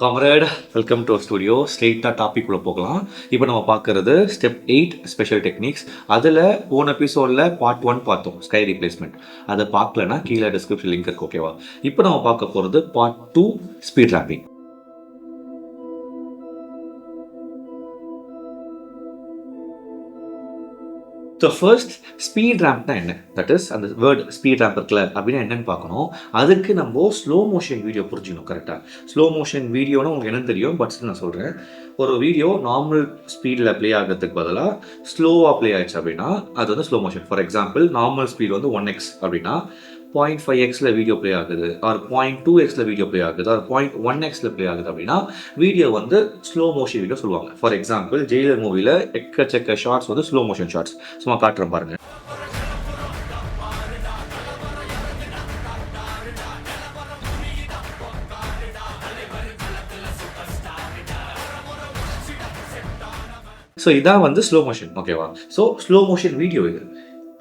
Comrade, welcome to studio. ஸ்ட்ரெயிட்டாக topic உள்ள போகலாம். இப்போ நம்ம பார்க்குறது ஸ்டெப் 8 ஸ்பெஷல் டெக்னிக்ஸ். அதில் போன எபிசோடில் பார்ட் 1 பார்த்தோம், ஸ்கை ரீப்ளேஸ்மெண்ட். அதை பார்க்கலன்னா கீழே டிஸ்கிரிப்ஷன் லிங்க் இருக்கு, ஓகேவா? இப்போ நம்ம பார்க்க போகிறது part 2 speed ramping. So first speed ரேம்ப்னா என்ன, தட் இஸ் அந்த வேர்டு ஸ்பீட் ரேம்ப் இருக்குல்ல அப்படின்னா என்னென்னு பார்க்கணும். அதுக்கு நம்ம ஸ்லோ மோஷன் வீடியோ புரிஞ்சுக்கணும். கரெக்டாக ஸ்லோ மோஷன் வீடியோன்னு உங்களுக்கு என்ன தெரியும், பட் நான் சொல்கிறேன். ஒரு வீடியோ நார்மல் ஸ்பீடில் ப்ளே ஆகிறதுக்கு பதிலாக ஸ்லோவாக ப்ளே ஆயிடுச்சு அப்படின்னா அது வந்து slow motion. For example, normal speed வந்து 1x அப்படின்னா 0.5xல வீடியோ ப்ளே ஆகுது, ஆர் 0.2xல வீடியோ ப்ளே ஆகுது, ஆர் 0.1xல ப்ளே ஆகுது அப்படின்னா வீடியோ வந்து ஸ்லோ மோஷன் வீடியோ சொல்லுவாங்க. ஃபார் எக்ஸாம்பிள், ஜெயிலர் மூவியில் எக்கச்சக்க ஷார்ட்ஸ் வந்து ஸ்லோ மோஷன் ஷார்ட்ஸ். சும்மா காட்டுறேன் பாருங்க. ஸோ இதான் வந்து ஸ்லோ மோஷன், ஓகேவா? ஸோ ஸ்லோ மோஷன் வீடியோ இது.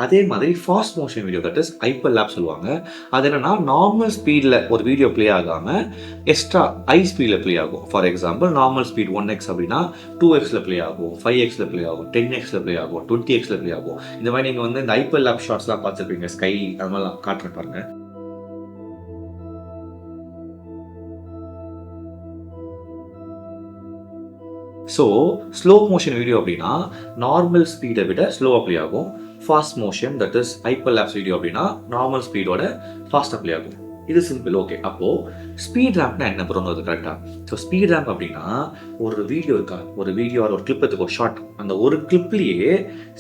அதே மாதிரி fast motion video, that is hyper lab சொல்லுவாங்க. அது என்னன்னா நார்மல் ஸ்பீடில் ஒரு வீடியோ ப்ளே ஆகாமல் எக்ஸ்ட்ரா ஹை ஸ்பீடில் ப்ளே ஆகும். For example, normal speed 1x அப்படின்னா 2xல ப்ளே ஆகும், 5xல ப்ளே ஆகும், 10xல ப்ளே ஆகும், 20xல ப்ளே ஆகும். இந்த மாதிரி நீங்கள் வந்து இந்த ஹைப்பர் லேப் ஷார்ட்ஸ்லாம் பார்த்துருப்பீங்க, ஸ்கை அது மாதிரிலாம் காட்டுறேன் பாருங்க. ஸோ ஸ்லோ மோஷன் வீடியோ அப்படின்னா நார்மல் ஸ்பீடை விட ஸ்லோவாக ப்ளே ஆகும். Fast motion, that is hyper labs video அப்படின்னா நார்மல் ஸ்பீடோட ஃபாஸ்ட்டாக ப்ளே ஆகும். இது சிம்பிள், ஓகே. அப்போது ஸ்பீட் ரேம்ப்னா என்ன ப்ரோன்னு கரெக்டாக. ஸோ ஸ்பீட் ரேம்ப் அப்படின்னா ஒரு வீடியோ இருக்கா, ஒரு வீடியோ ஒரு கிளிப் எடுத்துக்கோ, ஷார்ட். அந்த ஒரு கிளிப்லேயே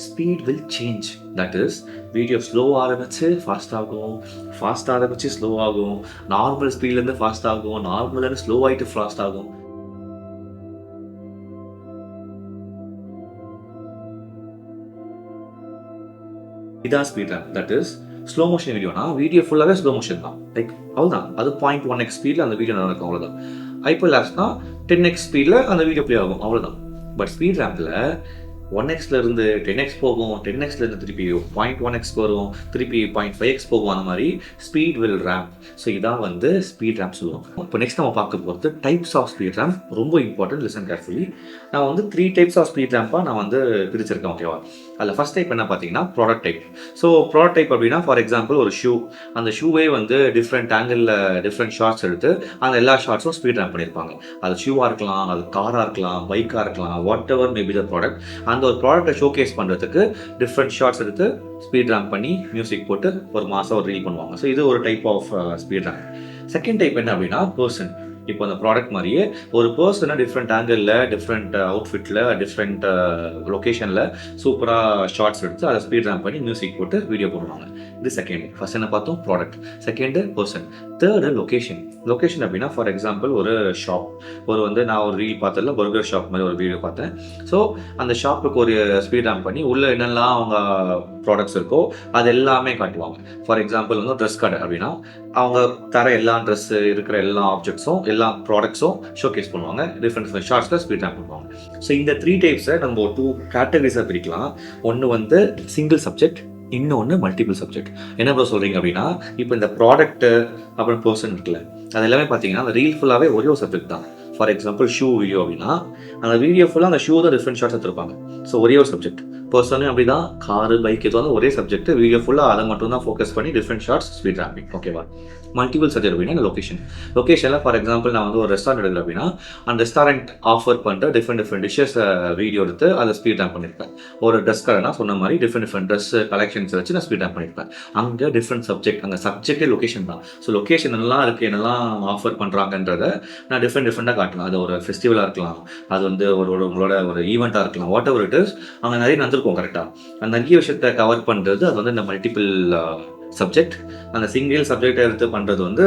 speed will change. That is video slow ஆரம்பிச்சு ஃபாஸ்ட் ஆகும், ஃபாஸ்ட் ஆரம்பிச்சு ஸ்லோ ஆகும், நார்மல் ஸ்பீட்லேருந்து ஃபாஸ்ட் ஆகும், நார்மலேருந்து ஸ்லோ ஆகிட்டு ஃபாஸ்ட் ஆகும். இதான் speed ramp. That is slow motion வீடியோனா வீடியோ ஃபுல்லாகவே ஸ்லோ மோஷன் தான். லைக் அவ்வளோதான், அது 0.1x ஸ்பீடில் அந்த வீடியோ நடக்கும், அவ்வளோதான். ஹைப்பர் லேப்ஸ்னா 10x ஸ்பீடில் அந்த வீடியோ ப்ளே ஆகும், அவ்வளோதான். பட் ஸ்பீட் ரேம்பில் 1xலேருந்து 10x போகும், 10xலேருந்து திருப்பி 0.1x வரும், திருப்பி 0.5x போகும். அந்த மாதிரி ஸ்பீட் வில் ரேம்ப். ஸோ இதான் வந்து ஸ்பீட் ரேம்ப் சொல்லுவாங்க. இப்போ நெக்ஸ்ட் நம்ம பார்க்க போகிறது டைப்ஸ் ஆஃப் ஸ்பீட் ரேம்ப். ரொம்ப இம்பார்ட்டன்ட், லிசன் கேர்ஃபுல்லி. நான் வந்து 3 டைப்ஸ் ஆஃப் ஸ்பீட் ரேம்பாக நான் வந்து பிரிச்சிருக்கேன், ஓகேவா? அதில் ஃபஸ்ட் டைப் என்ன பார்த்தீங்கன்னா product type. So product type அப்படின்னா, ஃபார் எக்ஸாம்பிள், ஒரு ஷூ. அந்த ஷூவே வந்து டிஃப்ரெண்ட் ஆங்கிளில் டிஃப்ரெண்ட் ஷார்ட்ஸ் எடுத்து அந்த எல்லா ஷார்ட்ஸும் ஸ்பீட் ரேம்ப் பண்ணியிருப்பாங்க. அது ஷூவாக இருக்கலாம், அது காராக இருக்கலாம், பைக்காக இருக்கலாம், whatever maybe the product. அந்த ஒரு ப்ராடக்ட்டை ஷோகேஸ் பண்ணுறதுக்கு டிஃப்ரெண்ட் ஷார்ட்ஸ் எடுத்து ஸ்பீட் ரேம்ப் பண்ணி மியூசிக் போட்டு ஒரு மாதம் ஒரு ரீல் பண்ணுவாங்க. ஸோ இது ஒரு type of speed ramp. Second type என்ன அப்படின்னா பர்சன். இப்போ அந்த ப்ராடக்ட் மாதிரியே ஒரு பர்சனை டிஃப்ரெண்ட் ஆங்கிளில், டிஃப்ரெண்ட் அவுட்ஃபிட்டில், டிஃப்ரெண்ட் லொக்கேஷனில் சூப்பராக ஷார்ட்ஸ் எடுத்து அதை ஸ்பீட் ரேம்ப் பண்ணி மியூசிக் போட்டு வீடியோ போடுவாங்க. இது செகண்ட். ஃபர்ஸ்ட் என்ன பார்த்தோம், product. Second person. Third location. Location அப்படின்னா, ஃபார் எக்ஸாம்பிள், ஒரு ஷாப். நான் ஒரு ரீல் பார்த்ததில்ல, பர்கர் ஷாப் மாதிரி ஒரு வீடியோ பார்த்தேன். ஸோ அந்த ஷாப்புக்கு ஒரு ஸ்பீட் ரேம்ப் பண்ணி உள்ளே என்னெல்லாம் அவங்க ப்ராடக்ட்ஸ் இருக்கோ அது எல்லாமே காட்டுவாங்க. ஃபார் எக்ஸாம்பிள் வந்து ட்ரெஸ் கடை அப்படின்னா அவங்க தர எல்லா ட்ரெஸ்ஸு இருக்கிற எல்லா ஆப்ஜெக்ட்ஸும் எல்லா ப்ராடக்ட்ஸும் ஷோகேஸ் பண்ணுவாங்க, டிஃப்ரெண்ட் ஷார்ட்ஸில் ஸ்பீட் ரேம்ப் பண்ணுவாங்க. ஸோ இந்த 3 டைப்ஸை நம்ம 2 கேட்டகரிஸாக பிரிக்கலாம். ஒன்று வந்து சிங்கிள் சப்ஜெக்ட், இன்னொன்று மல்டிபிள் சப்ஜெக்ட். என்ன ப்ரோ சொல்கிறீங்க அப்படின்னா, இப்போ இந்த ப்ராடக்ட்டு அப்புறம் பர்சன் இருக்குல்ல, அது எல்லாமே பார்த்தீங்கன்னா அந்த ரீல் ஃபுல்லாகவே ஒரே ஒரு சப்ஜெக்ட் தான். ஃபார் எக்ஸாம்பிள், ஷூ வீடியோ அப்படின்னா அந்த வீடியோ ஃபுல்லாக அந்த ஷூ தான் டிஃப்ரெண்ட் ஷார்ட்ஸ் எடுத்துருப்பாங்க. ஸோ ஒரே ஒரு சப்ஜெக்ட். பர்சனும் அப்படி தான், காரு, பைக் எதுவும் ஒரே சப்ஜெக்ட், வீடியோ ஃபுல்லாக அதை மட்டும் தான் ஃபோக்கஸ் பண்ணி டிஃப்ரெண்ட் ஷார்ட்ஸ் ஸ்பீட் ரேம்பிங், ஓகேவா? மல்டிபிள் சப்ஜெக்ட் அப்படின்னா லொக்கேஷன். லொக்கேஷனில் ஃபார் எக்ஸாம்பிள் நான் வந்து ஒரு ரெஸ்டாரண்ட் எடுக்கிறேன் அப்படின்னா அந்த ரெஸ்டாரண்ட் ஆஃபர் பண்ணுற டிஃப்ரெண்ட் டிஷ்ஷஸ் வீடியோ எடுத்து அதை ஸ்பீட் ரேம்ப் பண்ணியிருப்பேன். ஒரு ட்ரெஸ் கடைனா சொன்ன மாதிரி டிஃப்ரெண்ட் ட்ரெஸ் கலெக்ஷன்ஸ் வச்சு நான் ஸ்பீட் ரேம்ப் பண்ணியிருப்பேன். அங்கே டிஃப்ரெண்ட் சப்ஜெக்ட், அங்கே சப்ஜெக்டே லொக்கேஷன் தான். ஸோ லொக்கேஷன் எல்லாம் இருக்குது, என்னெல்லாம் ஆஃபர் பண்ணுறாங்கன்றதை நான் டிஃப்ரெண்டாக காட்டலாம். அது ஒரு ஃபெஸ்டிவலாக இருக்கலாம், அது வந்து உங்களோட ஒரு ஈவெண்ட்டாக இருக்கலாம், வாட் எவர் இட் இஸ். அங்கே நிறைய நடந்திருக்கும் கரெக்டாக. அந்த நிறைய விஷயத்தை கவர் பண்ணுறது அது வந்து இந்த மல்டிபிள் சப்ஜெக்ட். அந்த சிங்கிள் சப்ஜெக்டை எடுத்து பண்ணுறது வந்து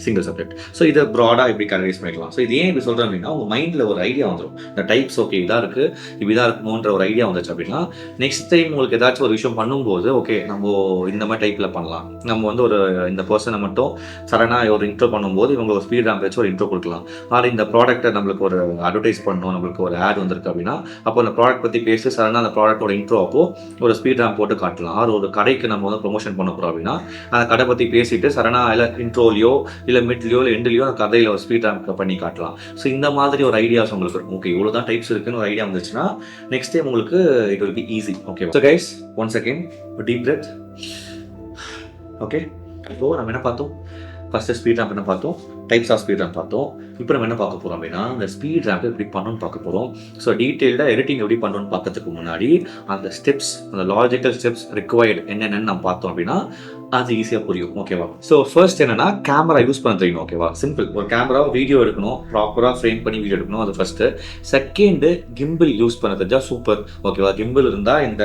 சிங்கிள் சப்ஜெக்ட். ஸோ இதை ப்ராடாக இப்படி கேட்டகரைஸ் பண்ணிக்கலாம். ஸோ இது ஏன் இப்படி சொல்கிறேன் அப்படின்னா, உங்கள் மைண்டில் ஒரு ஐடியா வந்துடும். இந்த டைப்ஸ் ஓகே இதாக இருக்குது, இப்படி தான் இருக்கணுன்ற ஒரு ஐடியா வந்துச்சு அப்படின்னா நெக்ஸ்ட் டைம் உங்களுக்கு ஏதாச்சும் ஒரு விஷயம் பண்ணும்போது ஓகே நம்ம இந்த மாதிரி டைப்பில் பண்ணலாம். நம்ம வந்து ஒரு இந்த பர்சனை மட்டும் சடனாக ஒரு இன்ட்ரோ பண்ணும்போது இவங்க ஒரு ஸ்பீட் ரேம்ப் வச்சு ஒரு இன்ட்ரோ கொடுக்கலாம். ஆனால் இந்த ப்ராடக்ட்டை நம்மளுக்கு ஒரு அட்வர்டைஸ் பண்ணணும், நம்மளுக்கு ஒரு ஆட் வந்திருக்கு அப்படின்னா அப்போ அந்த ப்ராடக்ட் பற்றி பேசி சடனாக அந்த ப்ராடக்டோட இன்ட்ரோ அப்போ ஒரு ஸ்பீட் ரேம்ப் போட்டு காட்டலாம். ஆர் ஒரு கடைக்கு நம்ம வந்து ப்ரொமோஷன் பண்ண போகிறோம் அப்படின்னா அந்த கடை பற்றி பேசிட்டு சடனாக இல்லை இன்ட்ரோலையோ இல்லை மிட்லையோ இல்லை எண்ட்லையோ கதையில் ஒரு ஸ்பீட் ரேம்ப் பண்ணி காட்டலாம். ஸோ இந்த மாதிரி ஒரு ஐடியாஸ் உங்களுக்கு இருக்கும். ஓகே, இவ்வளோ தான் டைப்ஸ் இருக்குன்னு ஒரு ஐடியா வந்துச்சுன்னா நெக்ஸ்ட் டைம் உங்களுக்கு it will be easy. Okay, so guys once again deep breadth. Okay, இப்போ நம்ம என்ன பார்த்தோம்? ஃபர்ஸ்ட் ஸ்பீட் ரேம்ப் என்ன பார்த்தோம், டைப்ஸ் ஆஃப் ஸ்பீட் ரேம்ப் பார்த்தோம். இப்போ நம்ம என்ன பார்க்க போகிறோம் அப்படின்னா இந்த ஸ்பீட் ரேம்ப் எப்படி பண்ணணும்னு பார்க்க போகிறோம். ஸோ டீட்டெயில்டாக எடிட்டிங் எப்படி பண்ணணும்னு பார்க்கறதுக்கு முன்னாடி அந்த ஸ்டெப்ஸ், அந்த லாஜிக்கல் ஸ்டெப்ஸ் ரிக்வயர்டு என்னென்னு நம்ம பார்த்தோம் அப்படின்னா அது ஈஸியாக புரியும். ஓகேவா? ஸோ ஃபர்ஸ்ட் என்னன்னா கேமரா யூஸ் பண்ண தெரியும். ஓகேவா? சிம்பிள். ஒரு கேமரா வீடியோ எடுக்கணும், ப்ராப்பராக ஃப்ரேம் பண்ணி வீடியோ எடுக்கணும், அது ஃபர்ஸ்ட்டு. செகண்டு கிம்பிள் யூஸ் பண்ண தெரிஞ்சா சூப்பர். ஓகேவா? கிம்பிள் இருந்தால் இந்த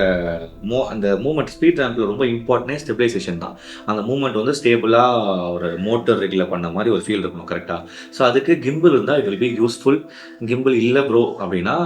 அந்த மூமெண்ட் ஸ்பீட் ரேம்பில் ரொம்ப இம்பார்ட்டனே ஸ்டெபிலைசேஷன் தான். அந்த மூமெண்ட் வந்து ஸ்டேபிளாக ஒரு மோட்டர் ரெகுலர் பண்ண மாதிரி ஒரு ஃபீல் இருக்கணும். கரெக்டாக? ஸோ அதுக்கு கிம்பிள் இருந்தால் it will be useful. Gimbal இல்லை ப்ரோ அப்படின்னா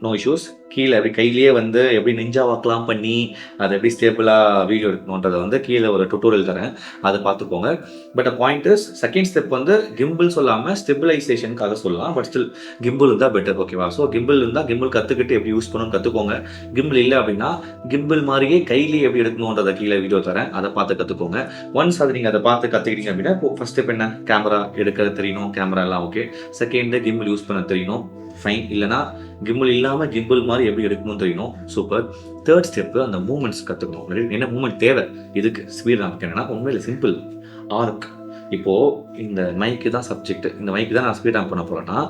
நோ இஷ்யூஸ். கீழே அப்படி கையிலேயே வந்து எப்படி நிஞ்சா வாக்கலாம் பண்ணி அதை எப்படி ஸ்டேபிளாக வீடியோ எடுக்கணுன்றதை வந்து கீழே ஒரு டுட்டோரியல் தரேன், அதை பார்த்துக்கோங்க. But point is second step வந்து கிம்பிள் சொல்லாமல் ஸ்டெபிலைசேஷனுக்காக சொல்லலாம். பட் ஸ்டில் கிம்பிள் இருந்தால் பெட்டர். ஓகேவா? ஸோ கிம்பிள் இருந்தால் கிம்பிள் கற்றுக்கிட்டு எப்படி யூஸ் பண்ணணும்னு கற்றுக்கோங்க. கிம்பிள் இல்லை அப்படின்னா கிம்பிள் மாதிரியே கையிலேயே எப்படி எடுக்கணுன்றதை கீழே வீடியோ தரேன், அதை பார்த்து கற்றுக்கோங்க. ஒன்ஸ் அது நீங்கள் அதை பார்த்து கற்றுக்கிட்டீங்க அப்படின்னா ஃபர்ஸ்ட் ஸ்டெப் என்ன, கேமரா எடுக்க தெரியணும், கேமரா எல்லாம் ஓகே. செகண்ட் கிம்பிள் யூஸ் பண்ண தெரியணும், ஃபைன். இல்லைனா கிம்பிள் இல்லாமல் கிம்பிள் மாதிரி எப்படி எடுக்கணும்னு தெரியணும், சூப்பர். தேர்ட் ஸ்டெப்பு அந்த மூமெண்ட்ஸ் கற்றுக்கணும். என்ன மூமெண்ட் தேவை இதுக்கு ஸ்பீட் ரேம்ப்க்கு என்னன்னா உண்மையில் சிம்பிள், ஆர்க். இப்போது இந்த மைக்கு தான் சப்ஜெக்ட், இந்த மைக்கு தான் நான் ஸ்பீட் ரேம்ப் பண்ண போகிறேன்னா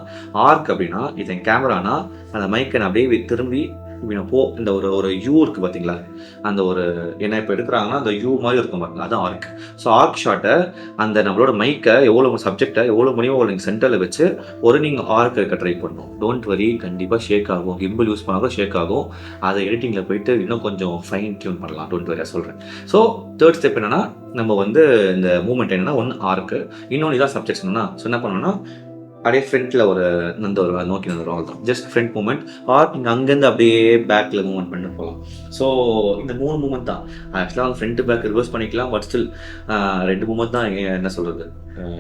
ஆர்க் அப்படின்னா இது என் கேமரானா அந்த மைக்கை நான் அப்படியே திரும்பி இந்த ஒரு யூ இருக்குது பார்த்தீங்களா, அந்த ஒரு என்ன இப்போ எடுக்கிறாங்கன்னா அந்த யூ மாதிரி இருக்கும் பார்த்தீங்களா, அதுதான் ஆர்க். ஸோ ஆர்க் ஷாட்டை அந்த நம்மளோட மைக்கை எவ்வளோ சப்ஜெக்டை எவ்வளோ முடியுமோ அவ்வளோ நீங்கள் சென்டரில் வச்சு நீங்கள் ஆர்க் இருக்க ட்ரை பண்ணணும். டோன்ட் வரி, கண்டிப்பாக ஷேக் ஆகும். கிம்பிள் யூஸ் பண்ணாலும் ஷேக் ஆகும். அதை எடிட்டிங்கில் போயிட்டு இன்னும் கொஞ்சம் ஃபைன் டியூன் பண்ணலாம். டோன்ட் வரியாக சொல்கிறேன். ஸோ தேர்ட் ஸ்டெப் என்னென்னா நம்ம வந்து இந்த மூமெண்ட் என்னென்னா ஒன்று ஆர்க்கு, இன்னொன்று இதான் சப்ஜெக்ட்ஸ் என்னன்னா. ஸோ என்ன பண்ணணும்னா அப்படியே ஃப்ரண்ட்டில் ஒரு நோக்கி வந்துடும். அவ்வளோதான், ஜஸ்ட் ஃப்ரண்ட் மூமெண்ட். ஆர் நீங்கள் அங்கேருந்து அப்படியே பேக்கில் மூவ்மெண்ட் பண்ணி போகலாம். ஸோ இந்த 3 மூமெண்ட் தான் ஆக்சுவலாக ஃப்ரண்ட் பேக் ரிவர்ஸ் பண்ணிக்கலாம். பட் ஸ்டில் 2 மூமெண்ட் தான் என்ன சொல்கிறது,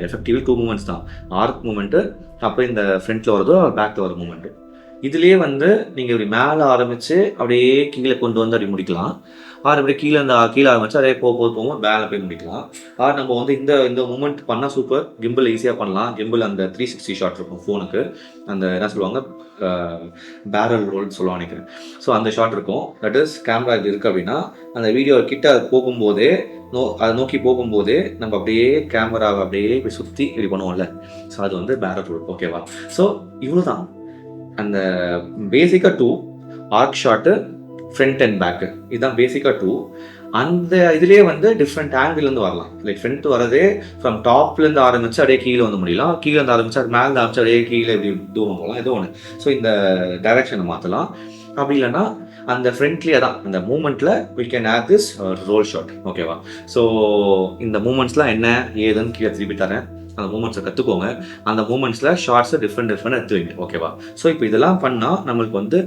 எஃபெக்டிவ்லி 2 மூமெண்ட்ஸ் தான். ஆர்க் மூமெண்ட்டு, அப்புறம் இந்த ஃப்ரண்ட்டில் வரதோ பேக்கில் வர மூமெண்ட்டு. இதுலேயே வந்து நீங்கள் இப்படி மேலே ஆரம்பித்து அப்படியே கீழே கொண்டு வந்து அப்படி முடிக்கலாம். ஆர் அப்படியே கீழே ஆரம்பிச்சு அதே போகும் மேலே போய் முடிக்கலாம். ஆர் நம்ம வந்து இந்த மூமெண்ட் பண்ணால் சூப்பர். கிம்பிள் ஈஸியாக பண்ணலாம். கிம்பிள் அந்த 360 ஷாட் இருக்கும் ஃபோனுக்கு, அந்த என்ன சொல்லுவாங்க பேரல் ரோல்னு சொல்லுவாங்க நினைக்கிறேன். ஸோ அந்த ஷாட் இருக்கும். தட் இஸ் கேமரா இது இருக்குது அப்படின்னா அந்த வீடியோ கிட்ட போகும்போதே அதை நோக்கி போகும்போதே நம்ம அப்படியே கேமராவை அப்படியே போய் சுற்றி இப்படி பண்ணுவோம்ல, ஸோ அது வந்து பேரல் ரோல். ஓகேவா? ஸோ இவ்வளோ தான் அந்த பேசிக்காக 2 arc shot, front and back, இதுதான் பேசிக்காக 2. அந்த இதுலேயே வந்து டிஃப்ரெண்ட் ஆங்கிள்லேருந்து வரலாம். லைக் ஃப்ரண்ட் வரதே ஃப்ரம் டாப்லேருந்து ஆரம்பித்து அப்படியே கீழே வந்து முடியலாம், கீழேருந்து ஆரம்பித்து அது மேலே ஆரம்பிச்சு அப்படியே கீழே இப்படி தூரம் போகலாம், ஏதோ ஒன்று. ஸோ இந்த டைரக்ஷனை மாற்றலாம். அப்படி இல்லைன்னா அந்த ஃப்ரண்ட்லேயே தான் அந்த மூமெண்ட்டில் we can add this roll shot. ஓகேவா? ஸோ இந்த மூமெண்ட்ஸ்லாம் என்ன ஏதுன்னு கீழே திருப்பி தரேன். அந்த மூமெண்ட்ஸை கற்றுக்கோங்க. அந்த மூமெண்ட்ஸில் ஷார்ட்ஸை டிஃப்ரெண்ட் எடுத்துவீங்க. ஓகேவா? ஸோ இப்போ இதெல்லாம் பண்ணால் நம்மளுக்கு வந்து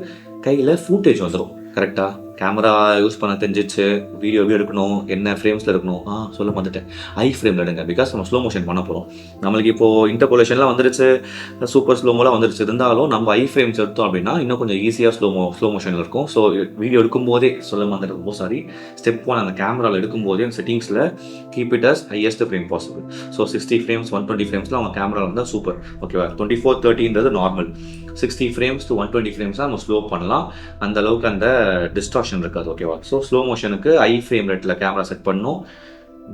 கையில் ஃபூட்டேஜ் வந்துடும். கரெக்டாக கேமரா யூஸ் பண்ண தெரிஞ்சிச்சு, வீடியோவே எடுக்கணும், என்ன ஃப்ரேம்ஸில் இருக்கணும், சொல்ல வந்துட்டேன், ஐ ஃப்ரேமில் எடுங்க. பிகாஸ் நம்ம ஸ்லோ மோஷன் பண்ண போகிறோம். நம்மளுக்கு இப்போது இன்டர்போலேஷன்லாம் வந்துருச்சு, சூப்பர் ஸ்லோமோலாம் வந்துருச்சு. இருந்தாலும் நம்ம ஐ ஃப்ரேம்ஸ் எடுத்தோம் அப்படின்னா இன்னும் கொஞ்சம் ஈஸியாக ஸ்லோ மோஷனில் இருக்கும். ஸோ வீடியோ எடுக்கும்போதே சொல்ல வந்துட்டு ரொம்ப சாரி, ஸ்டெப் 1 அந்த கேமராவில் எடுக்கும்போதே அந்த செட்டிங்ஸில் keep it as highest frame possible. So 60 frames 120 ஃப்ரேம்ஸ்லாம் அவங்க கேமராவில் இருந்தால் சூப்பர். ஓகேவா? 24:30 நார்மல், 60 ஃப்ரேம்ஸ் to 120 ஃப்ரேம்ஸ் தான் நம்ம ஸ்லோ பண்ணலாம். அந்த அளவுக்கு அந்த டிஸ்டார்ஷன் இருக்காது. ஓகேவா? ஸோ ஸ்லோ மோஷனுக்கு ஐ ஃப்ரேம் ரேட்டில் கேமரா செட் பண்ணணும்.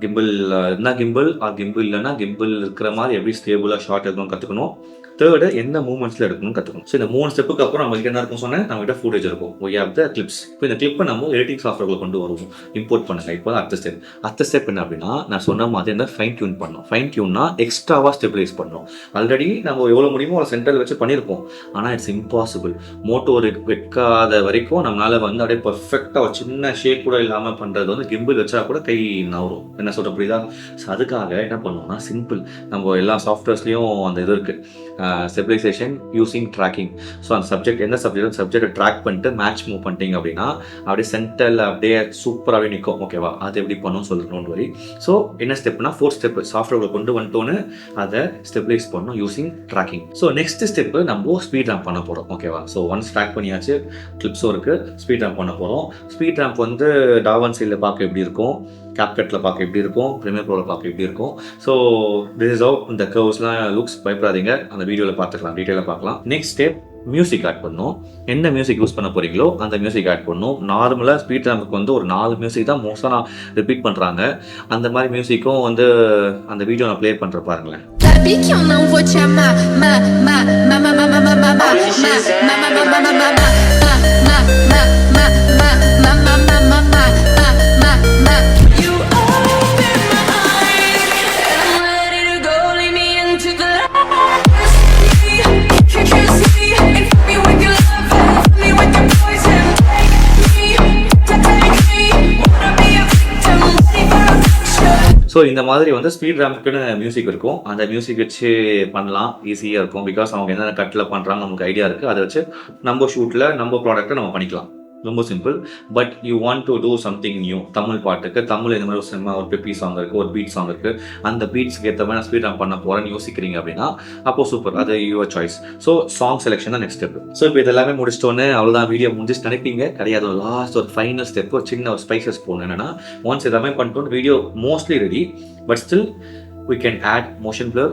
கிம்பிள் இருந்தால் கிம்பிள், கிம்பிள் இல்லைன்னா கிம்பிள் இருக்கிற மாதிரி எப்படி ஸ்டேபிளாக ஷார்ட் எடுக்கணும்னு கற்றுக்கணும். தேர்டு எந்த மூமெண்ட்ஸில் எடுக்கணும்னு கற்றுக்கணும். ஸோ இந்த 3 ஸ்டெப்புக்கு அப்புறம் நம்மளுக்கு என்ன இருக்கும் சொன்னேன், நம்மகிட்ட ஃபுட்டேஜ் இருக்கும். we have the clips. இப்போ இந்த கிளிப்பை நம்ம எடிட்டிங் சாஃப்ட்வேர்ல கொண்டு வருவோம், இம்போர்ட் பண்ணுங்க. இப்போ அடுத்த ஸ்டெப் என்ன அப்படின்னா நான் சொன்ன மாதிரி இந்த ஃபைன் டியூன் பண்ணணும். ஃபைன் டியூன்னா எக்ஸ்ட்ராவாக ஸ்டெபிலைஸ் பண்ணணும். ஆல்ரெடி நம்ம எவ்வளோ முடியுமோ ஒரு சென்டரில் வச்சு பண்ணியிருப்போம். ஆனால் இட்ஸ் இம்பாசிபிள். மோட்டோர் வைக்காத வரைக்கும் நம்மளால் வந்து அப்படியே பர்ஃபெக்டாக ஒரு சின்ன ஷேக் கூட இல்லாமல் பண்ணுறது வந்து கிம்பிள் வச்சா கூட கை நவரும். என்ன சொல்கிற புரியுதா? ஸோ அதுக்காக என்ன பண்ணுவோம்னா சிம்பிள், நம்ம எல்லா சாஃப்ட்வேர்ஸ்லேயும் அந்த இது இருக்குது, ஸ்டெபிலைசேஷன் யூசிங் ட்ராக்கிங். ஸோ அந்த சப்ஜெக்டை ட்ராக் பண்ணிட்டு மேட்ச் மூவ் பண்ணிட்டீங்க அப்படின்னா அப்படியே சென்டரில் அப்படியே சூப்பராகவே நிற்கும். ஓகேவா? அது எப்படி பண்ணணும்னு சொல்லணும் வரி. ஸோ என்ன ஸ்டெப்னா 4th ஸ்டெப் சாஃப்ட்வேர்ல கொண்டு வந்துட்டோன்னு அதை ஸ்டெபிலைஸ் பண்ணணும் using tracking. So next step நம்ம ஸ்பீட் ரேம்ப் பண்ண போகிறோம். ஓகேவா? ஸோ ஒன்ஸ் ட்ராக் பண்ணியாச்சு, கிளிப்ஸும் இருக்குது, ஸ்பீட் ரேம்ப் பண்ண போகிறோம். ஸ்பீட் ரேம்ப் வந்து டாவன்சியில் பார்க்க எப்படி இருக்கும், CapCutல பார்க்க எப்படி இருக்கும், Premiere Proல பார்க்க எப்படி இருக்கும். ஸோ திஸ் இஸ் ஹவ் இந்த கர்வ்ஸ்லாம் லுக்ஸ். பயப்படாதீங்க, அந்த வீடியோவில் பார்த்துக்கலாம், டீட்டெயிலாக பார்க்கலாம். நெக்ஸ்ட் ஸ்டெப் மியூசிக் ஆட் பண்ணணும். என்ன மியூசிக் யூஸ் பண்ண போகிறீங்களோ அந்த மியூசிக் ஆட் பண்ணணும். நார்மலாக ஸ்பீட் ரேம்புக்கு வந்து ஒரு 4 மியூசிக் தான் மோஸ்ட்டாக நான் ரிப்பீட் பண்ணுறாங்க. அந்த மாதிரி மியூசிக்கும் வந்து அந்த வீடியோ நான் ப்ளே பண்ணுற பாருங்களேன். Que eu não vou te amar, so இந்த மாதிரி வந்து ஸ்பீட் ரேம்புக்குன்னு மியூசிக் இருக்கும். அந்த மியூசிக் வச்சு பண்ணலாம், ஈஸியாக இருக்கும். பிகாஸ் அவங்க என்னென்ன கட்டில் பண்ணுறாங்க நமக்கு ஐடியா இருக்குது. அதை வச்சு நம்ம ஷூட்டில் நம்ம ப்ராடக்ட்டை நம்ம பண்ணிக்கலாம். ரொம்ப simple. But you want to do something new. Tamil பாட்டுக்கு தமிழ் இந்த மாதிரி ஒரு சினிமா ஒரு பெப்பி சாங் இருக்குது, ஒரு பீட் சாங் இருக்குது. அந்த பீட்ஸ்க்கு ஏற்ற மாதிரி நான் ஸ்பீட் ரேம்ப் பண்ண போகிறேன்னு யோசிக்கிறீங்க அப்படின்னா அப்போ சூப்பர், அது your choice. So song selection தான் நெக்ஸ்ட் ஸ்டெப். ஸோ இப்போ இதெல்லாமே முடிச்சிட்டோன்னு அவ்வளோதான், வீடியோ முடிஞ்சிச்சு நினைப்பீங்க. கிடையாது, லாஸ்ட் ஒரு ஃபைனல் ஸ்டெப், ஒரு சின்ன ஒரு ஸ்பைசஸ் போகணும். என்னன்னா ஒன்ஸ் எல்லாமே பண்ணிட்டோம், video mostly ready. But still we can add motion blur,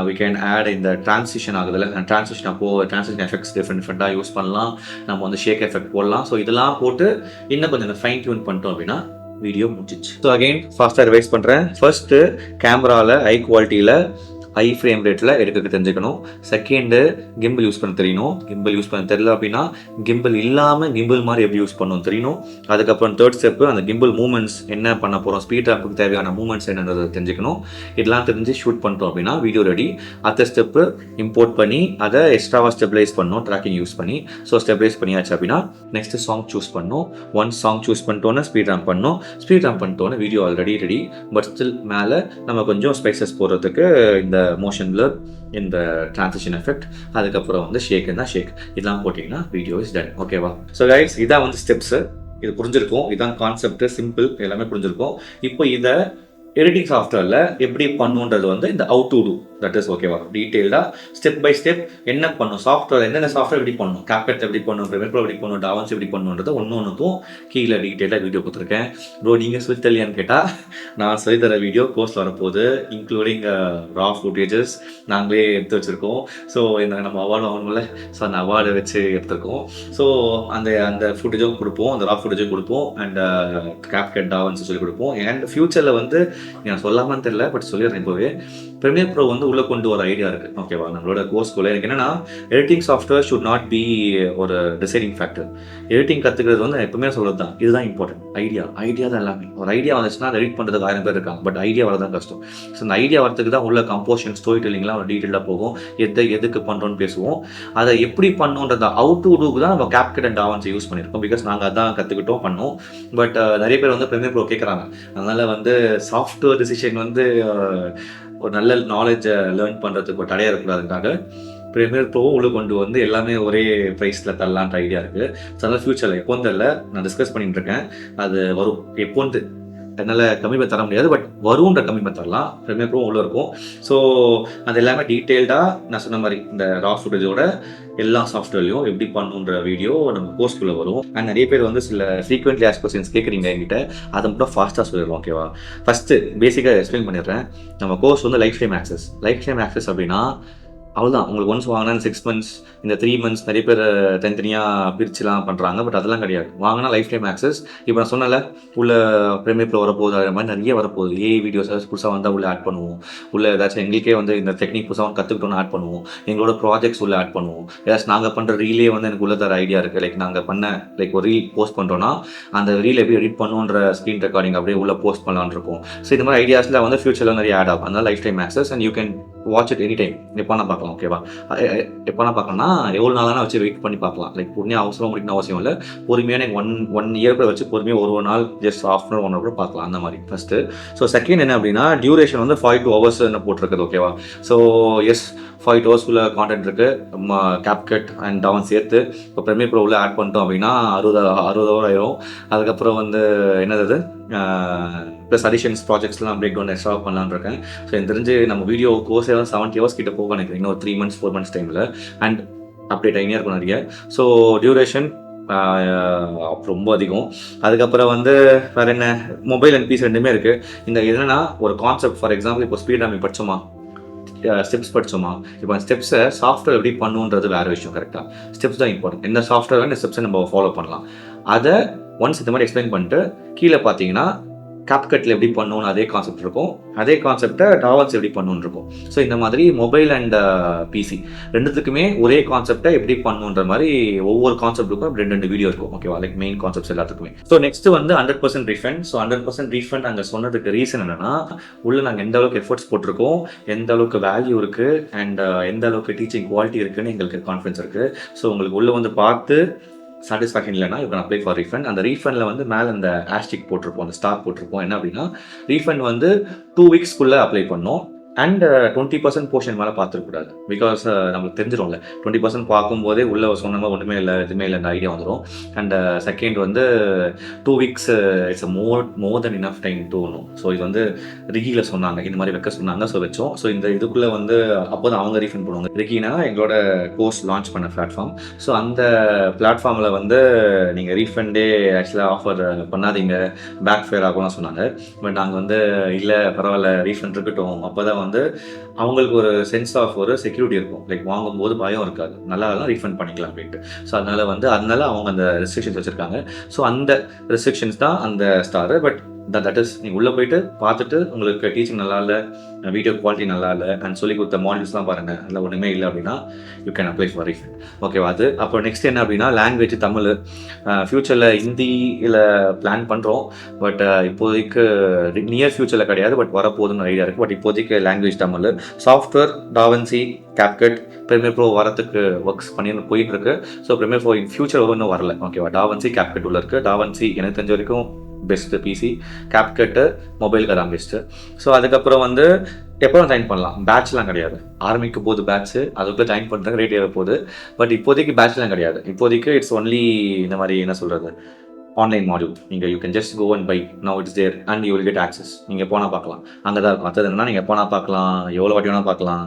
we can add இந்த ட்ரான்சிஷன் ஆகுதுல்ல, ட்ரான்சிஷன் அப்போது ட்ரான்சிஷன் எஃபெக்ட்ஸ் டிஃப்ரெண்ட்டாக யூஸ் பண்ணலாம். நம்ம வந்து ஷேக் எஃபெக்ட் போடலாம். ஸோ இதெல்லாம் போட்டு இன்னும் கொஞ்சம் ஃபைன் டியூன் பண்ணிட்டோம் அப்படின்னா வீடியோ முடிச்சிச்சு. ஸோ அகெயின் ஃபாஸ்ட்டாக ரிவைஸ் பண்ணுறேன். ஃபர்ஸ்ட்டு கேமராவில் ஹை குவாலிட்டியில் ஹை ஃப்ரேம் ரேட்டில் எடுக்க தெரிஞ்சுக்கணும். செகண்டு கிம்பிள் யூஸ் பண்ண தெரியணும். கிம்பிள் யூஸ் பண்ண தெரியல அப்படின்னா கிம்பிள் இல்லாமல் கிம்பிள் மாதிரி எப்படி யூஸ் பண்ணணும் தெரியணும். அதுக்கப்புறம் தேர்ட் ஸ்டெப்பு அந்த கிம்பிள் மூமெண்ட்ஸ் என்ன பண்ண போகிறோம், ஸ்பீட் ரேம்புக்கு தேவையான மூமெண்ட்ஸ் என்னன்றது தெரிஞ்சுக்கணும். இதெல்லாம் தெரிஞ்சு ஷூட் பண்ணிட்டோம் அப்படின்னா வீடியோ ரெடி. அடுத்த ஸ்டெப்பு இம்போர்ட் பண்ணி அதை எக்ஸ்ட்ராவாக ஸ்டெபிலைஸ் பண்ணணும் ட்ராக்கிங் யூஸ் பண்ணி. ஸோ ஸ்டெபிலைஸ் பண்ணியாச்சு அப்படின்னா நெக்ஸ்ட்டு சாங் சூஸ் பண்ணணும். ஒன் சாங் சூஸ் பண்ணிட்டோன்னே ஸ்பீட் ரேம்ப் பண்ணணும். ஸ்பீட் ரேம்ப் பண்ணிட்டோன்னே video already ready. But still மேலே நம்ம கொஞ்சம் ஸ்பைசஸ் போடுறதுக்கு இந்த மோஷன் பிளர், இந்த ட்ரான்சிஷன் எஃபெக்ட், அதுக்கப்புறம் வந்து ஷேக்குன்னா ஷேக், இதெல்லாம் போட்டிங்கன்னா வீடியோ இஸ் டன். ஓகேவா? ஸோ கைஸ், இதான் வந்து ஸ்டெப்ஸு. இது புரிஞ்சிருக்கும், இதான் கான்செப்ட், சிம்பிள், எல்லாமே புரிஞ்சிருக்கும். இப்போ இதை எடிட்டிங் சாஃப்ட்வேரில் எப்படி பண்ணுன்றது வந்து இந்த how to do, that is ஓகேவா, டீட்டெயில்டாக ஸ்டெப் பை ஸ்டெப் என்ன பண்ணும், சாஃப்ட்வேர் என்னென்ன சாஃப்ட்வேர் எப்படி பண்ணணும், CapCut எப்படி பண்ணணும், Premiere Pro எப்படி பண்ணணும், டாவன்ஸ் எப்படி பண்ணணுன்றதை ஒன்றுக்கும் கீழே டீட்டெயிலாக வீடியோ கொடுத்துருக்கேன். ப்ரோ நீங்கள் சொல்லி தரலையான்னு கேட்டால் நான் சொல்லித்தர வீடியோ கோர்ஸ் வரப்போகுது, இன்க்ளூடிங் ரா ஃபுட்டேஜஸ் நாங்களே எடுத்து வச்சுருக்கோம். ஸோ இந்த நம்ம அவார்டு வாங்கணும்ல, ஸோ அந்த அவார்டை வச்சு எடுத்துருக்கோம். ஸோ அந்த ஃபுட்டேஜும் கொடுப்போம், அந்த ரா ஃபுட்டேஜும் கொடுப்போம், அண்ட் CapCut டாவன்ஸ் சொல்லி கொடுப்போம். அண்ட் ஃபியூச்சரில் வந்து நான் சொல்லாமல் தெரியல, பட் சொல்லிடுறேன் இப்போவே, Premiere Pro வந்து உள்ளே கொண்டு வர ஐடியா இருக்குது. ஓகேவா? நம்மளோட கோர்ஸ்குள்ளே எனக்கு என்னென்னா editing software should not be ஒரு டிசைடிங் ஃபேக்டர். எடிட்டிங் கற்றுக்கிறது வந்து எப்பவுமே சொல்கிறது தான், இதுதான் இம்பார்ட்டன்ட். ஐடியா தான் எல்லாமே. ஒரு ஐடியா வந்துச்சுன்னா அதை எடிட் பண்ணுறதுக்கு 1000 பேர் இருக்காங்க, பட் ஐடியா வரதான் கஷ்டம். ஸோ அந்த ஐடியா வரதுக்கு தான் உள்ள கம்போஷன், ஸ்டோரி டெல்லிங்லாம் ஒரு டீட்டெயிலாக போகும். எதுக்கு பண்ணுறோன்னு பேசுவோம். அதை எப்படி பண்ணணுன்றத ஹவ் டு டூக்கு தான் நம்ம CapCut அண்ட் டாவன்ஸ் யூஸ் பண்ணியிருக்கோம். பிகாஸ் நாங்கள் அதான் கற்றுக்கிட்டோம், பண்ணோம். பட் நிறைய பேர் வந்து Premiere Pro கேட்குறாங்க. அதனால் வந்து சாஃப்ட்வேர் டிசிஷன் வந்து ஒரு நல்ல நாலேஜை லேர்ன் பண்ணுறதுக்கு ஒரு தடையாக இருக்கக்கூடாதுக்காக Premiere Pro உள்ள கொண்டு வந்து எல்லாமே ஒரே ப்ரைஸில் தரலான்ற ஐடியா இருக்குது. ஸோ அதனால் ஃபியூச்சரில் எப்போன்னு தெரியல, நான் டிஸ்கஸ் பண்ணிட்டு இருக்கேன். அது வரும், எப்போன்னு என்னால் கம்மியாக தர முடியாது, பட் வரும்ன்ற கம்மியாக தரலாம். Premiere Pro உள்ள இருக்கும். ஸோ அது எல்லாமே டீட்டெயில்டாக நான் சொன்ன மாதிரி இந்த ரா ஃபுட்டேஜோட எல்லா சாஃப்ட்வேர்லையும் எப்படி பண்ணுன்ற வீடியோ நம்ம கோர்ஸ்குள்ளே வரும். அண்ட் நிறைய பேர் வந்து சில ஃப்ரீக்வெண்ட்லி ஆஸ்க் கொஸ்டின்ஸ் கேட்குறீங்க என்கிட்ட, அதை மட்டும் ஃபாஸ்ட்டாக சொல்லிடுவோம். ஓகேவா? ஃபஸ்ட்டு பேசிக்காக எக்ஸ்பிளைன் பண்ணிடுறேன். நம்ம கோர்ஸ் வந்து லைஃப் டைம் ஆக்சஸ் அப்படின்னா அவ்வளோதான். உங்களுக்கு ஒன்ஸ் வாங்கினா 6 months, இந்த 3 months நிறைய பேர் தனித்தனியாக பிரிச்சுலாம் பண்ணுறாங்க. பட் அதெல்லாம் கிடையாது. வாங்கினா லைஃப் டைம் ஆக்சஸ். இப்போ நான் சொன்னல, உள்ள Premiere Pro வரப்போகுது, அது மாதிரி நிறைய வரப்போகுது. வீடியோஸ் புதுசாக வந்தால் உள்ள ஆட் பண்ணுவோம். உள்ள ஏதாச்சும் எங்களுக்கே வந்து இந்த டெக்னிக் புதுசாக கற்றுக்கிட்டோன்னு ஆட் பண்ணுவோம். எங்களோட ப்ராஜெக்ட்ஸ் உள்ள ஆட் பண்ணுவோம். ஏதாச்சும் நாங்கள் பண்ணுற ரீலே வந்து எனக்கு உள்ள தர ஐடியா இருக்குது. லைக் நாங்கள் ஒரு ரீல் போஸ்ட் பண்ணுறோன்னா அந்த ரீல் எப்படி எடிட் பண்ணுன்ற ஸ்க்ரீன் ரெக்கார்டிங் அப்படியே உள்ள போஸ்ட் பண்ணலான்னு இருக்கும். ஸோ இந்த மாதிரி ஐடியாஸில் வந்து ஃபியூச்சரில் நிறைய ஆட் ஆகும். அதனால் life time access and you can watch it any time. எப்போனா பார்க்கலாம். ஓகேவா? எப்போனா பார்க்கணும்னா எவ்வளோ நாளான வச்சு வெயிட் பண்ணி பார்க்கலாம். லைக் உடனே அவசரம் முடிக்கணும் அவசியம் இல்லை. பொறுமையான ஒன் இயர் கூட வச்சு பொறுமையாக ஒரு நாள் just half an hour 1 hour கூட பார்க்கலாம். அந்த மாதிரி ஃபஸ்ட்டு. ஸோ செகண்ட் என்ன அப்படின்னா, டியூரேஷன் வந்து 42 hours போட்டிருக்குது. ஓகேவா? ஸோ எஸ், 5 hours கான்டென்ட் இருக்குது. CapCut அண்ட் டாவன்ஸ் சேர்த்து இப்போ Premiere Pro உள்ள ஆட் பண்ணிட்டோம் அப்படின்னா 60 hour ஆயிரும். அதுக்கப்புறம் வந்து என்னது ப்ளஸ் அடிஷன்ஸ் ப்ராஜெக்ட்ஸ்லாம் பிரேக் டவுன் எக்ஸ்ட்ரா பண்ணலான்னு இருக்கேன். ஸோ எனக்கு தெரிஞ்சு நம்ம வீடியோ கோர்ஸ் 70 hours கிட்ட போக நினைக்கிறேன் இன்னும் 3 months 4 months டைமில். அண்ட் அப்டேட் ஆகினே இருக்கும் நிறைய. ஸோ டியூரேஷன் ரொம்ப அதிகம். அதுக்கப்புறம் வந்து வேறு என்ன, மொபைல் அண்ட் பிசி ரெண்டுமே இருக்குது. இந்த என்னென்னா ஒரு கான்செப்ட், ஃபார் எக்ஸாம்பிள் இப்போ ஸ்பீட் ரேமிங் படித்தோமா, ஸ்டெப்ஸ் படித்தோமா, இப்போ அந்த ஸ்டெப்ஸை சாஃப்ட்வேர் எப்படி பண்ணுன்றது வேறு விஷயம். கரெக்டாக ஸ்டெப்ஸ் தான் இம்பார்ட்டன்ட். எந்த சாஃப்ட்வேர் இந்த ஸ்டெப்ஸை நம்ம ஃபாலோ பண்ணலாம். அதை ஒன்ஸ் இந்த மாதிரி எக்ஸ்பிளைன் பண்ணிட்டு கீழே பார்த்தீங்கன்னா கேப்கட்டில் எப்படி பண்ணணும்னு அதே கான்செப்ட் இருக்கும். அதே கான்செப்டை டாவன்ஸ் எப்படி பண்ணணுன்னு இருக்கும். ஸோ இந்த மாதிரி மொபைல் அண்ட் பிசி ரெண்டுத்துக்குமே ஒரே கான்செப்டை எப்படி பண்ணணுன்ற மாதிரி ஒவ்வொரு கான்செப்ட்டுக்கும் 2 வீடியோ இருக்கும். ஓகேவா, லைக் மெயின் கான்செப்ட்ஸ் எல்லாத்துக்குமே. ஸோ நெக்ஸ்ட் வந்து 100% ரீஃபண்ட். ஸோ 100% ரீஃபண்ட் அங்கே சொன்னதுக்கு ரீசன் என்னன்னா, உள்ள நாங்கள் எந்த அளவுக்கு எஃபர்ட்ஸ் போட்டிருக்கோம், எந்த அளவுக்கு வேல்யூ இருக்குது அண்ட் எந்த அளவுக்கு டீச்சிங் குவாலிட்டி இருக்குன்னு எங்களுக்கு கான்ஃபிடன்ஸ் இருக்குது. ஸோ உங்களுக்கு உள்ளே வந்து பார்த்து சாட்டிஸ்ஃபேக்ஷன் இல்லைனா you can apply for refund. அந்த ரீஃபண்டில் வந்து மேலே அந்த ஆஸ்டிக் போட்டிருப்போம், அந்த ஸ்டார் போட்டிருப்போம். என்ன அப்படின்னா, ரீஃபண்ட் வந்து 2 வீக்ஸ்க்குள்ளே அப்ளை பண்ணோம். அண்ட் 20% போர்ஷன் மேலே பார்த்துருக்கூடாது. பிகாஸ் நம்மளுக்கு தெரிஞ்சிடும்ல, 20% பார்க்கும்போதே உள்ளே சொன்ன ஒன்றுமே இல்லை, எதுவுமே இல்லை, அந்த ஐடியா வந்துடும். அண்ட் செகண்ட் வந்து 2 weeks it's more then enough time to know. So இது வந்து ரிகியில் சொன்னாங்க, இந்த மாதிரி வைக்க சொன்னாங்க. ஸோ வச்சோம். ஸோ இந்த இதுக்குள்ளே வந்து அப்போ தான் அவங்க ரீஃபண்ட் பண்ணுவாங்க. ரிகினா எங்களோட கோர்ஸ் லான்ச் பண்ண பிளாட்ஃபார்ம். ஸோ அந்த பிளாட்ஃபார்மில் வந்து நீங்கள் ரீஃபண்டே ஆக்சுவலாக ஆஃபர் பண்ணாதீங்க, பேக் ஃபேர் ஆகும்லாம் சொன்னாங்க. பட் நாங்கள் வந்து இல்லை பரவாயில்ல, ரீஃபண்ட் இருக்கட்டும். அப்போ தான் வந்து அவங்களுக்கு ஒரு சென்ஸ் ஆஃப் ஒரு செக்யூரிட்டி இருக்கும். லைக் வாங்கும்போது பயம் இருக்காது, நல்லா ரீஃபண்ட் பண்ணிக்கலாம் அப்படின்ட்டு. ஸோ அதனால அவங்க அந்த ரெஸ்ட்ரிக்ஷன்ஸ் வச்சுருக்காங்க. ஸோ அந்த ரெஸ்ட்ரிக்ஷன்ஸ் தான் அந்த ஸ்டாரு. பட் தட் இஸ், நீங்கள் உள்ளே போயிட்டு பார்த்துட்டு உங்களுக்கு டீச்சிங் நல்லா இல்லை, வீடியோ குவாலிட்டி நல்லா இல்லை அண்ட் சொல்லி கொடுத்த மாடல்ஸ்லாம் பாருங்கள், அதில் ஒன்றுமே இல்லை அப்படின்னா you can apply for refund. ஓகேவா. அது அப்புறம் நெக்ஸ்ட் என்ன அப்படின்னா, லாங்குவேஜ் தமிழ். ஃப்யூச்சரில் ஹிந்தியில் பிளான் பண்ணுறோம். பட் இப்போதைக்கு நியர் ஃப்யூச்சரில் கிடையாது, பட் வரப்போகுதுன்னு ஐடியா இருக்குது. பட் இப்போதைக்கு language Tamil. Software DaVinci, CapCut, Premiere Pro வரத்துக்கு ஒர்க்ஸ் பண்ணி போயிட்டு இருக்கு. So Premiere Pro in future இன்னும் வரல. ஓகேவா. டாவன்சி கேப்கட் உள்ள இருக்குது. டாவன்சி எனக்கு தெரிஞ்ச வரைக்கும் பெஸ்ட்டு பிசி, கேப்கட்டு மொபைலுக்கு தான் பெஸ்ட்டு. ஸோ அதுக்கப்புறம் வந்து எப்போ ஜாயின் பண்ணலாம், பேட்ச்லாம் கிடையாது. ஆரம்பிக்க போகுது பேட்ச்சு, அதுக்குள்ளே ஜாயின் பண்ணுறதுக்கு ரேட் ஏற போகுது. பட் இப்போதைக்கு பேட்ச்லாம் கிடையாது. இப்போதைக்கு இட்ஸ் ஒன்லி இந்த மாதிரி என்ன சொல்கிறது, ஆன்லைன் மாடியூல். நீங்கள் you can just go and buy, now it's there and you will get access. நீங்கள் போனால் பார்க்கலாம், அங்கே தான் இருக்கும். அடுத்தது என்னன்னா, நீங்கள் போனால் பார்க்கலாம், எவ்வளோ வாட்டி வேணால் பார்க்கலாம்,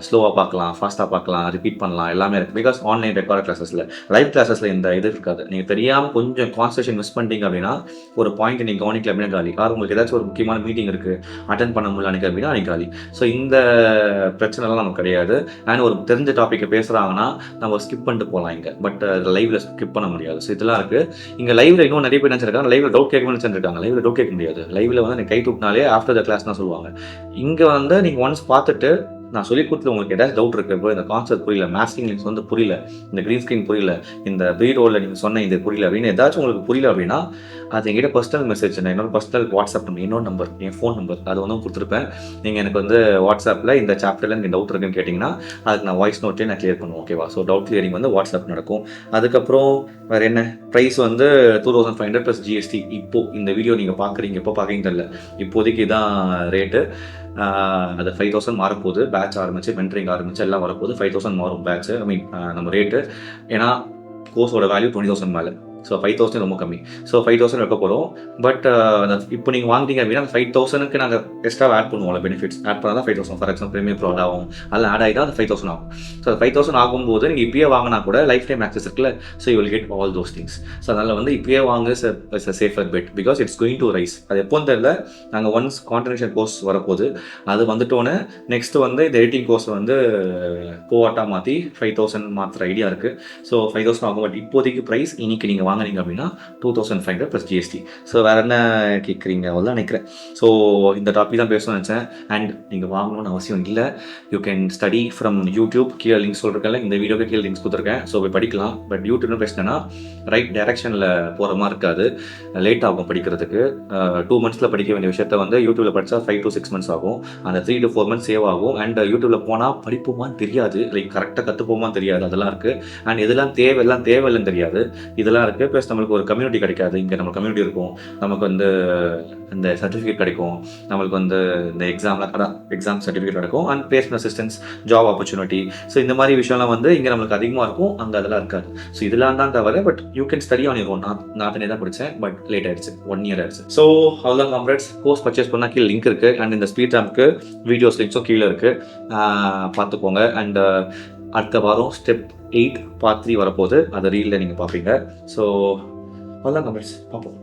ஸ்லோவாக பார்க்கலாம், ஃபாஸ்ட்டாக பார்க்கலாம், ரிப்பீட் பண்ணலாம், எல்லாமே இருக்குது. பிகாஸ் ஆன்லைன் ரெக்கார்ட் கிளாஸஸில், லைவ் கிளாஸஸில் இந்த இது இருக்காது. நீங்கள் தெரியாமல் கொஞ்சம் கான்சன்ட்ரேஷன் மிஸ் பண்ணிட்டீங்க அப்படின்னா, ஒரு பாயிண்ட் நீங்கள் கவனிக்கல அப்படின்னா காலி. ஆறு உங்களுக்கு ஏதாச்சும் ஒரு முக்கியமான மீட்டிங் இருக்குது, அட்டன் பண்ண முடியல அன்றைக்கி அப்படின்னா அன்றைக்கி காலி. ஸோ இந்த பிரச்சனைலாம் நமக்கு கிடையாது. அண்ட் ஒரு தெரிஞ்ச டாப்பிக்கை பேசுகிறாங்கன்னா நம்ம ஸ்கிப் பண்ணிட்டு போகலாம் இங்கே. பட் லைவில் ஸ்கிப் பண்ண முடியாது. ஸோ இதெல்லாம் இருக்குது. இங்கே லைவ்ல இன்னும் நிறைய பேர் நினச்சிருக்காங்க, லைவ்ல டவுட் கேட்கணும்னு நினச்சிருக்காங்க. லைவ்ல டவுட் கேட்க முடியாது. லைவ்ல வந்து நீங்கள் கை தூக்கினாலே ஆஃப்டர் த கிளாஸ் தான் சொல்லுவாங்க. இங்கே வந்து நீங்கள் ஒன்ஸ் பார்த்துட்டு நான் சொல்லி கொடுத்து உங்களுக்கு ஏதாச்சும் டவுட் இருக்குது, இப்போ இந்த கான்செப்ட் புரியல, மேஸ்கிங் லிங்க்ஸ் வந்து புரியல, இந்த க்ரீன் ஸ்க்ரீன் புரியல, இந்த ரோலில் நீங்கள் சொன்ன இது புரியல அப்படின்னு ஏதாச்சும் உங்களுக்கு புரியல அப்படின்னா அது எங்கிட்ட பர்சனல் மெசேஜ், நான் என்னோட பர்சனல் வாட்ஸ்அப் நம்பர், இன்னொரு நம்பர், என் ஃபோன் நம்பர் அது வந்து கொடுத்துருப்பேன். நீங்கள் எனக்கு வந்து வாட்ஸ்அப்பில் இந்த சாப்டரில் எனக்கு டவுட் இருக்குன்னு கேட்டிங்கன்னா அதுக்கு நான் வாய்ஸ் நோட்டே நான் கிளியர் பண்ணுவோம். ஓகேவா. ஸோ டவுட் கிளியரிங் வந்து வாட்ஸ்அப் நடக்கும். அதுக்கப்புறம் வேறு என்ன, ப்ரைஸ் வந்து 2500 + GST. இப்போது இந்த வீடியோ நீங்கள் பார்க்குறீங்க, எப்போ பார்க்குறீங்க தெரியல, இப்போதைக்கு தான் ரேட்டு. அது 5000 மாறப்போகுது. பேட்ச் ஆரம்பிச்சு, மென்டரிங் ஆரம்பிச்சு எல்லாம் வரப்போகுது. 5000 மாறும் பேட்ச்சு, ஐ மீன் நம்ம ரேட்டு. ஏன்னா கோர்ஸோட வேல்யூ 20,000 மேலே. ஸோ 5,000 ரொம்ப கம்மி. ஸோ 5,000 வைக்க போகிறோம். பட் இப்போ நீங்கள் வாங்கிட்டீங்க அப்படின்னா 5,000க்கு நாங்கள் எக்ஸ்ட்ரா ஆட் பண்ணுவோம்ல, பெனிஃபிட்ஸ் ஆட் பண்ணால் தான் 5,000. ஃபார் எக்ஸாம்பிள் ப்ரீமியர் ப்ரோ ஆகும், அதில் ஆட் ஆகி தான் அது 5,000 ஆகும். ஸோ 5,000 ஆகும்போது நீங்கள் இப்பயே வாங்கினா கூட லைஃப் டைம் ஆக்சஸ் இருக்குல்ல. So you will get all those things. So அதனால் வந்து இப்பயே வாங்க, it's a safer bet because it's going to rise. அது எப்போன்னு தெரியல. நாங்கள் ஒன்ஸ் கான்ட்ரிபியூஷன் கோர்ஸ் வரப்போகுது, அது வந்துட்டோன்னே நெக்ஸ்ட் வந்து இந்த எடிட்டிங் கோர்ஸ் வந்து கோவாட்டாக மாற்றி 5,000 மாத்திர ஐடியா இருக்குது. ஸோ 5,000 ஆகும். பட் இப்போதைக்கு ப்ரைஸ் இன்னைக்கு நீங்கள் வாங்கினீங்க அப்படின்னா 2500 + GST. ஸோ வேறு என்ன கேட்குறீங்க, அவ்வளோதான் நினைக்கிறேன். ஸோ இந்த டாபிக் தான் பேசணும்னு நினச்சேன். அண்ட் நீங்கள் வாங்கணும்னு அவசியம் இல்லை. You can study from YouTube. கீழே லிங்க்ஸ் சொல்லிருக்கேன்ல, இந்த வீடியோக்கு கீழே லிங்க்ஸ் கொடுத்துருக்கேன். ஸோ போய் படிக்கலாம். பட் யூடியூப்னு பேசினேன்னா ரைட் டைரக்ஷனில் போகிற மாதிரி இருக்காது, லேட் ஆகும் படிக்கிறதுக்கு. 2 monthஸில் படிக்க வேண்டிய விஷயத்த வந்து யூடியூப்பில் படித்தா 5 to 6 months ஆகும். அந்த 3 to 4 months சேவ் ஆகும். அண்ட் யூடியூப்பில் போனால் படிப்போமான்னு தெரியாது, லைக் கரெக்டாக கற்றுப்போமான்னு தெரியாது, அதெல்லாம் இருக்குது. அண்ட் இதெல்லாம் தேவையில்லைன்னு தெரியாது, இதெல்லாம் இருக்குது. ப்ளஸ் நம்மளுக்கு ஒரு கம்யூனிட்டி கிடைக்காது. இங்கே நம்ம கம்யூனிட்டி இருக்கும், நமக்கு வந்து இந்த சர்டிஃபிகேட் கிடைக்கும், நம்மளுக்கு வந்து இந்த எக்ஸாம் சர்டிஃபிகேட் கிடைக்கும். And placement assistance, job opportunity. So இந்த மாதிரி விஷயம்லாம் வந்து இங்கே நம்மளுக்கு அதிகமாக இருக்கும், அங்கே அதெல்லாம் இருக்காது. ஸோ இதெல்லாம் தான் தவிர but you can study on your own. நான் தனியாக தான் படித்தேன், பட் லேட் ஆயிடுச்சு, 1 year ஆயிடுச்சு. ஸோ அவ்வளோதான் காம்ரேட்ஸ். கோர்ஸ் பர்ச்சேஸ் பண்ணால் கீழே லிங்க் இருக்குது. அண்ட் இந்த ஸ்பீட் ரேம்க்கு வீடியோஸ் லிங்க்ஸும் கீழே இருக்குது, பார்த்துக்கோங்க. அண்ட் அடுத்த வாரம் ஸ்டெப் 8 பார்ட் 3 வரப்போகுது. அந்த ரீலில் நீங்கள் பார்ப்பீங்க. ஸோ அவ்வளோதான் கமெண்ட்ஸ் பார்ப்போம்.